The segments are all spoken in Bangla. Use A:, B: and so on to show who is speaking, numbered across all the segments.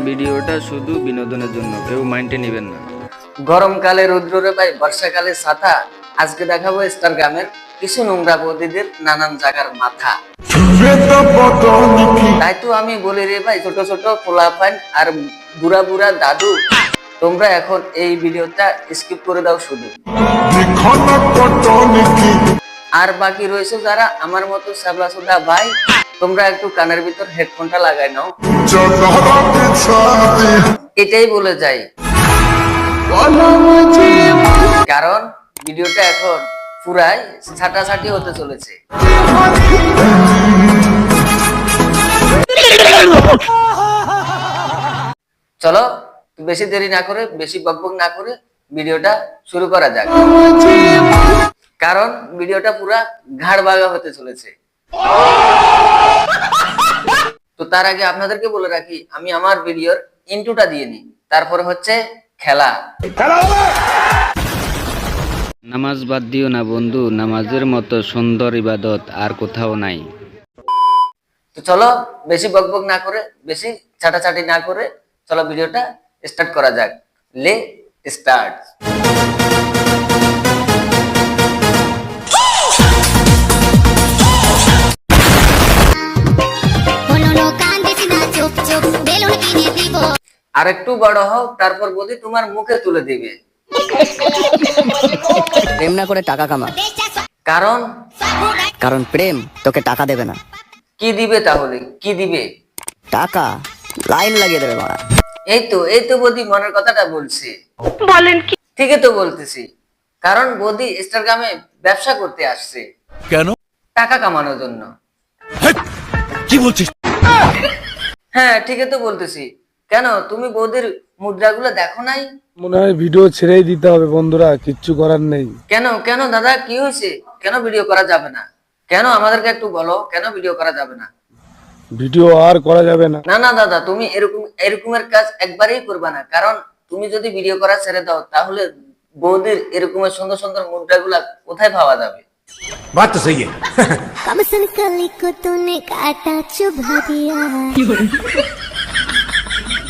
A: ভিডিওটা শুধু বিনোদনের জন্য, কেউ মাইন্ডে নেবেন না।
B: গরমকালে রৌদ্রে ভাই, বর্ষাকালে ছাতা। আজকে দেখাবো স্টার গ্রামের কিছু নোংরা বৌদিদের নানান জায়গার মাথা। তাই তো আমি বলি রে ভাই, ছোট ছোট পোলাপান আর বুড়া বুড়া দাদু, তোমরা এখন এই ভিডিওটা স্কিপ করে দাও শুধু। আর বাকি রয়েছে যারা আমার মতো সাবলা সুদা ভাই, তোমরা একটু কানের ভিতর হেডফোনটা লাগাই নাও। এটাই বলে যাই, কারণ ভিডিওটা এখন পুরাই ছাটাছাটি হতে চলেছে। চলো বেশি দেরি না করে, বেশি বকবক না করে ভিডিওটা শুরু করা যাক, কারণ ভিডিওটা পুরা ঘাড় ভাগা হতে চলেছে। তো তার আগে আপনাদেরকে বলে রাখি, আমি আমার ভিডিওর ইন্ট্রোটা দিয়ে নিই, তারপরে হচ্ছে খেলা।
A: নামাজ বাদ দিও না বন্ধু, নামাজের মতো সুন্দর ইবাদত আর কোথাও নাই।
B: তো চলো বেশি বকবক না করে, বেশি ছাটাছাটি না করে, চলো ভিডিওটা স্টার্ট করা যাক। লে স্টার্ট। আর একটু বড় হও, তারপর বৌদি তোমার মুখে তুলে দিবে।
C: প্রেম না করে টাকা কামা,
B: কারণ
C: কারণ প্রেম তোকে টাকা দেবে না।
B: কি দিবে তাহলে? কি দিবে?
C: টাকা লাইন লাগিয়ে দেবে মারা।
B: এই তো বৌদি মনের কথাটা বলছি। বলেন কি? ঠিকই তো বলতেছি, কারণ বৌদি ইনস্টাগ্রামে ব্যবসা করতে আসছে।
D: কেন?
B: টাকা কামানোর জন্য।
D: কি বলছিস?
B: হ্যাঁ ঠিকই তো বলতেছি। কেন তুমি বৌদির মুদ্রাগুলো দেখো নাই?
E: মনে হয় ভিডিও ছেড়েই দিতে হবে বন্ধুরা, কিচ্ছু করার নেই।
B: কেন কেন দাদা, কি হয়েছে? কেন ভিডিও করা যাবে না? কেন আমাদেরকে একটু বলো, কেন ভিডিও করা যাবে না?
E: ভিডিও আর করা যাবে না।
B: না না দাদা, তুমি এরকমের কাজ একবারেই করবা না, কারণ তুমি যদি ভিডিও করা ছেড়ে দাও, তাহলে বৌদির এরকমের সুন্দর সুন্দর মুদ্রাগুলা কোথায় পাওয়া যাবে?
D: बात तो सही है।
F: कमसन कली को तूने काटा चुभा दिया।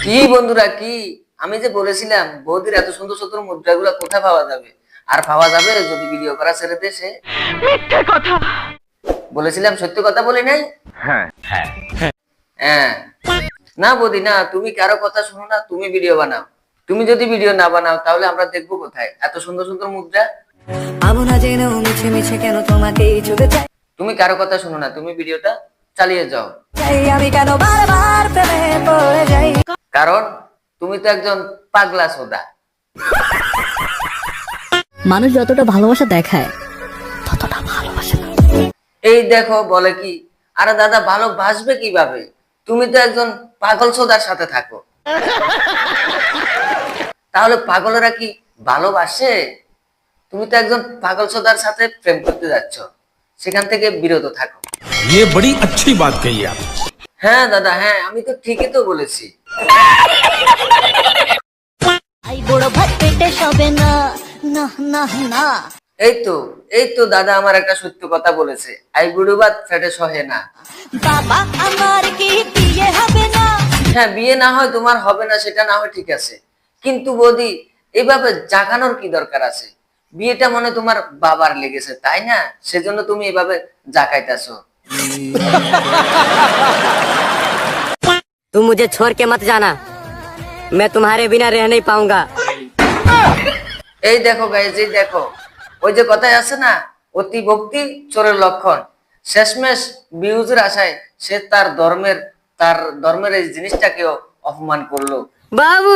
B: কি বন্ধুরা কি আমি যে বলেছিলাম বৌদির এত সুন্দর সুন্দর মুদ্রাগুলা কোথায় পাওয়া যাবে? আর পাওয়া যাবে যদি ভিডিও করা ছেড়ে দেশে। মিথ্যে কথা বলেছিলাম, সত্য কথা বলি নাই? হ্যাঁ হ্যাঁ হ্যাঁ। না বৌদি না, তুমি কারো কথা শুনো না, তুমি ভিডিও বানাও। তুমি যদি ভিডিও না বানাও, তাহলে আমরা দেখবো কোথায় এত সুন্দর সুন্দর মুদ্রা? তুমি কারো কথা শুনো না, তুমি ভিডিওটা চালিয়ে যাও। কারণ তুমি তো একজন পাগলা সোদা।
G: মানুষ যতটা ভালোবাসা দেখায় ততটা ভালোবাসে না।
B: এই দেখো বলে কি, আরে দাদা ভালোবাসবে কিভাবে? তুমি তো একজন পাগল সোদার সাথে থাকো। তাহলে পাগলেরা কি ভালোবাসে? তুমি তো একজন পাগল সোদার সাথে প্রেম করতে যাচ্ছ, সেখান থেকে বিরত থাকো।
D: ये बड़ी अच्छी बात कही आप।
B: হ্যাঁ দাদা হ্যাঁ, আমি তো ঠিকই তো বলেছি।
F: आई बुड़ो भात पेटे शोभे ना ना ना ना।
B: এই তো দাদা আমার একটা সত্য কথা বলেছে, আই বুড়ো ভাত ফেটে সহে না।
F: बाबा আমার কি বিয়ে হবে না?
B: হ্যাঁ বিয়ে না হয় তোমার হবে না, সেটা না হয় ঠিক আছে, কিন্তু বৌদি এইভাবে জাগানোর কি দরকার আছে? বিয়েটা মনে তোমার বাবার লেগেছে তাই না, সেজন্য তুমি এইভাবে জাকাইতেছো।
C: तुम मुझे छोड़ के मत जाना, मैं तुम्हारे बिना रह नहीं पाऊंगा।
B: এই দেখো গাইজ, এই দেখো, ওই যে কথায় আছে না, অতি ভক্তি চোরের লক্ষণ। শেষমেশ বিউজের আশায় সে তার ধর্মের এই জিনিসটাকেও অপমান করলো
C: बाबू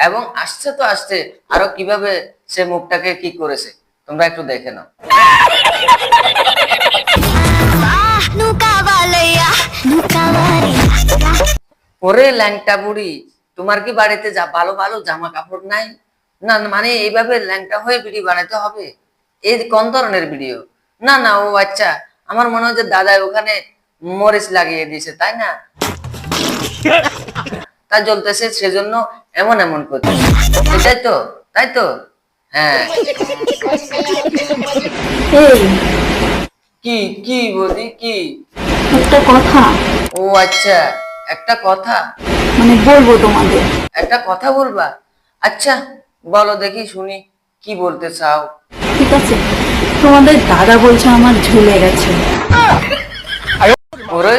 B: এবং আসছে তো আসছে আরো কিভাবে সে মুখটাকে কি করেছে, তোমরা একটু দেখে নাও। ওরে ল্যাংটা বুড়ি, তোমার কি বাড়িতে ভালো ভালো জামা কাপড় নাই? না মানে এইভাবে ল্যাংটা হয়ে ভিডিও বানাতে হবে? এই কোন ধরনের ভিডিও? না না, ও আচ্ছা, আমার মনে হয় যে দাদা ওখানে মরিচ লাগিয়ে দিয়েছে তাই না, তা জ্বলতেছে সেজন্য এমন এমন করছে, তাই তো? তাই তো? হ্যাঁ। কি কি বৌদি কি?
H: একটা কথা
B: ও আচ্ছা, একটা কথা,
H: মানে বলবো তোমাদের।
B: একটা কথা বলবা? আচ্ছা বলো দেখি শুনি, কি বলতে চাও?
H: ঠিক আছে, তোমাদের দাদা বলছে আমার ঝুলে গেছে।
B: ওরে,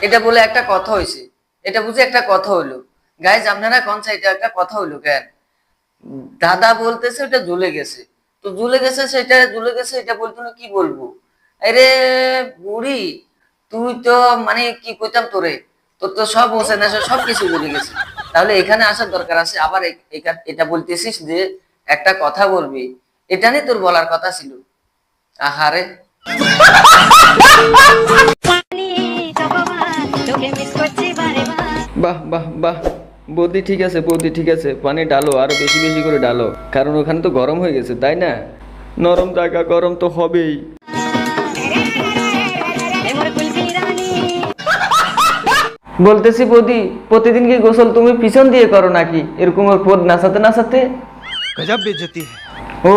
B: এটা বলে একটা কথা হইছে? এটা বুঝে একটা কথা হইলো? গাইজ আপনারা কোন সাইডে একটা কথা হইলো কেন? দাদা বলতেছে ওটা ঝুলে গেছে, তো ঝুলে গেছে, সেটা ঝুলে গেছে, এটা বলতো না, কি বলবো? আরে বুড়ি, তুই তো মানে কি কইতাম তোরে, তোর তো সব হোসে না, সব কিছু ঝুলে গেছে। তাহলে এখানে আসার দরকার আছে, আবার এটা বলতেছিস যে একটা কথা বলবি, এটা নিয়ে তোর বলার কথা ছিল। আহারে,
A: বাহ বাহ বাহ, বৌদি ঠিক আছে, বৌদি ঠিক আছে, পানি ডালো, আরো বেশি বেশি করে ডালো, কারণ ওখানে তো গরম হয়ে গেছে, তাই না? নরম জায়গা গরম তো হবেই। বলতেছি বৌদি, প্রতিদিন কি গোসল তুমি পিছন দিয়ে করো নাকি, এরকম ওর পদ নাচাতে নাচাতে?
D: गजब बेइज्जती है।
A: ও,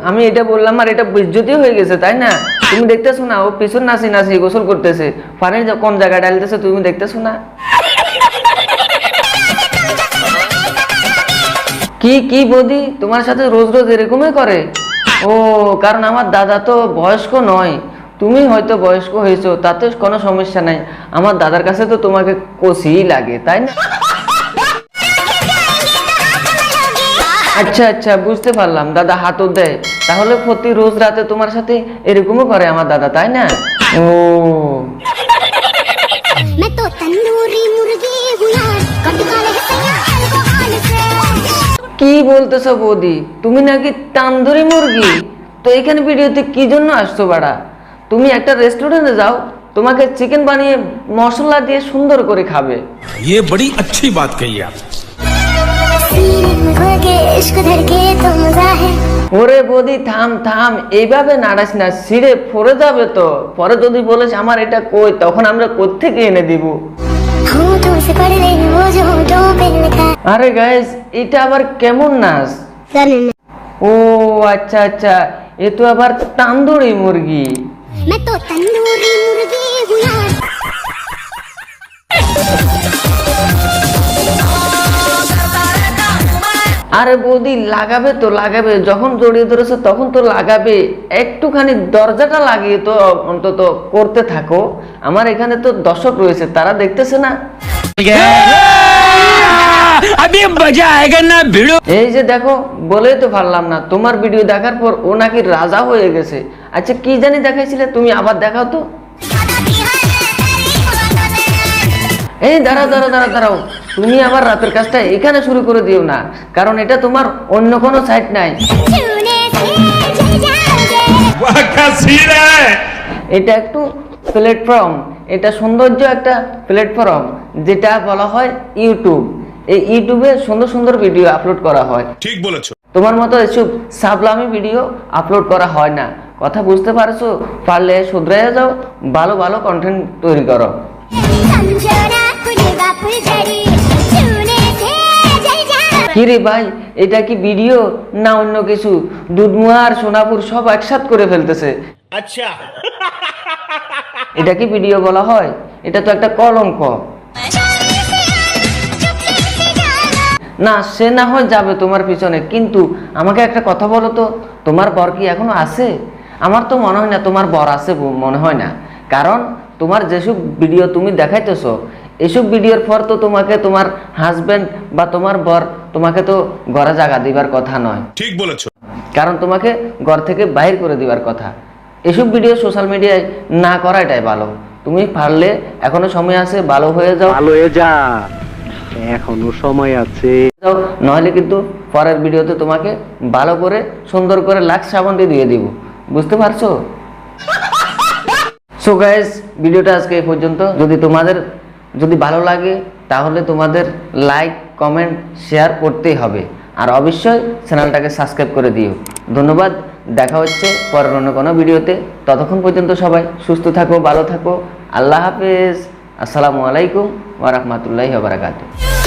A: আমি এটা বললাম আর এটা বেজ্জতি হয়ে গেছে, তাই না? তুমি দেখতেছো না ও পিছন নাচি নাচি গোসল করতেছে, পানির কোন জায়গায় ডালতেছে তুমি দেখতেছো না? কি কি বৌদি, তোমার সাথে রোজ রোজ এরকমই করে? ও, কারণ আমার দাদা তো বয়স্ক নয়, তুমি হয়তো বয়স্ক হয়েছো, তাতে কোনো সমস্যা নাই, আমার দাদার কাছে তো তোমাকে কষিই লাগে, তাই না? আচ্ছা আচ্ছা, বুঝতে পারলাম, দাদা হাতও দেয়, তাহলে প্রতি রোজ রাতে তোমার সাথে এরকমও করে আমার দাদা, তাই না? ও,
F: मैं तो तंदूरी मुर्गी हूँ यार, कटका ले सैया अल्कोहल से।
A: কি বলতেছো বৌদি, তুমি নাকি তান্দুরি মুরগি? তো এখানে ভিডিওতে কি জন্য আসছো বাড়া? তুমি একটা রেস্টুরেন্টে যাও, তোমাকে চিকেন বানিয়ে মশলা দিয়ে সুন্দর করে খাবে।
D: ये बड़ी अच्छी बात कही आप।
F: सीने में घुल के इश्क धर के तो मजा है।
A: ওরে বৌদি থাম থাম, এইভাবে নাড়াস না, ছিঁড়ে পড়ে যাবে তো, পরে যদি বলিস আমার এটা কই, তখন আমরা কোত্থেকে এনে দিব?
F: होठों से पढ़ ले वो जो होठों पे लिखा है।
A: আরে গাইস, এটা আবার কেমন নাচ?
F: जाने ना,
A: ও আচ্ছা আচ্ছা, এ তো আবার তান্দুরি মুরগি।
F: मैं तो तंदूरी मुर्गी हूँ यार।
A: আরে বৌদি লাগাবে তো লাগাবে, যখন জড়িয়ে ধরেছে তখন তো লাগাবে, একটুখানি দরজাটা লাগিয়ে তো অন্তত করতে থাকো। আমার এখানে তো দর্শক রয়েছে, তারা দেখতেছে না?
D: अभी मजा आएगा ना भिड़ो।
A: এই যে দেখো, বলেই তো পারলাম না, তোমার ভিডিও দেখার পর ও নাকি রাজা হয়ে গেছে। আচ্ছা কি জানি দেখাইছিলে, তুমি আবার দেখাও তো। এই দাঁড়াও দাঁড়াও দাঁড়াও দাঁড়াও, তুমি আবার রাতের কাজটা এখানে শুরু করে দিও না, কারণ এটা তোমার অন্য কোনো সাইট নাই,
F: छूने से जल जाओगे।
D: वाह क्या सीन है।
A: এটা একটু প্ল্যাটফর্ম, এটা সৌন্দর্য একটা প্ল্যাটফর্ম, যেটা বলা হয় ইউটিউব। এই ইউটিউবে সুন্দর সুন্দর ভিডিও আপলোড করা হয়,
D: ठीक बोलेছো।
A: তোমার মতো এসব সাবলামি ভিডিও আপলোড করা হয় না। কথা বুঝতে পারছো? পারলে শুধরে যাও, ভালো ভালো কন্টেন্ট তৈরি করো।
F: समझो ना कुछ बापुल झड़ी, छूने से जल जाओगे।
A: কি রে ভাই, এটা কি ভিডিও না অন্য কিছু? দুধমুয়া আর সোনাপুর সব একসাথ করে ফেলতেছে।
D: अच्छा।
A: এটা কি ভিডিও বলা হয়? এটা তো একটা কলঙ্ক। না, সে না হয় যাবে তোমার পিছনে, কিন্তু আমাকে একটা কথা বলো তো, তোমার বর কি এখনো আছে? আমার তো মনে হয় না তোমার বর আছে, মনে হয় না, কারণ তোমার যেসব ভিডিও তুমি দেখাইতেছো, এসব ভিডিওর পর তো তোমাকে তোমার হাজবেন্ড বা তোমার বর তোমাকে তো ঘরে জায়গা দিবার কথা নয়,
D: ठीक बोलेছো।
A: কারণ তোমাকে ঘর থেকে বাইর করে দিবার কথা। এসব ভিডিও সোশ্যাল মিডিয়ায় না করাটাই ভালো। তুমি পারলে এখনো সময় আছে, ভালো হয়ে যাও,
I: ভালো হয়ে যা, এখনো সময় আছে।
A: নইলে কিন্তু পরের ভিডিওতে তোমাকে ভালো করে সুন্দর করে লাক্স সাবান দিয়ে দিয়ে দিব, বুঝতে পারছো? সো গাইস, ভিডিওটা আজকে এই পর্যন্ত। যদি ভালো লাগে তাহলে তোমাদের লাইক কমেন্ট শেয়ার করতেই হবে, আর অবশ্যই চ্যানেলটাকে সাবস্ক্রাইব করে দিও। ধন্যবাদ, দেখা হচ্ছে পরের অন্য কোনো ভিডিওতে। ততক্ষণ পর্যন্ত সবাই সুস্থ থাকো, ভালো থাকো, আল্লাহ হাফেজ, আসসালামু আলাইকুম ওয়া রাহমাতুল্লাহি ওয়া বারাকাতুহু।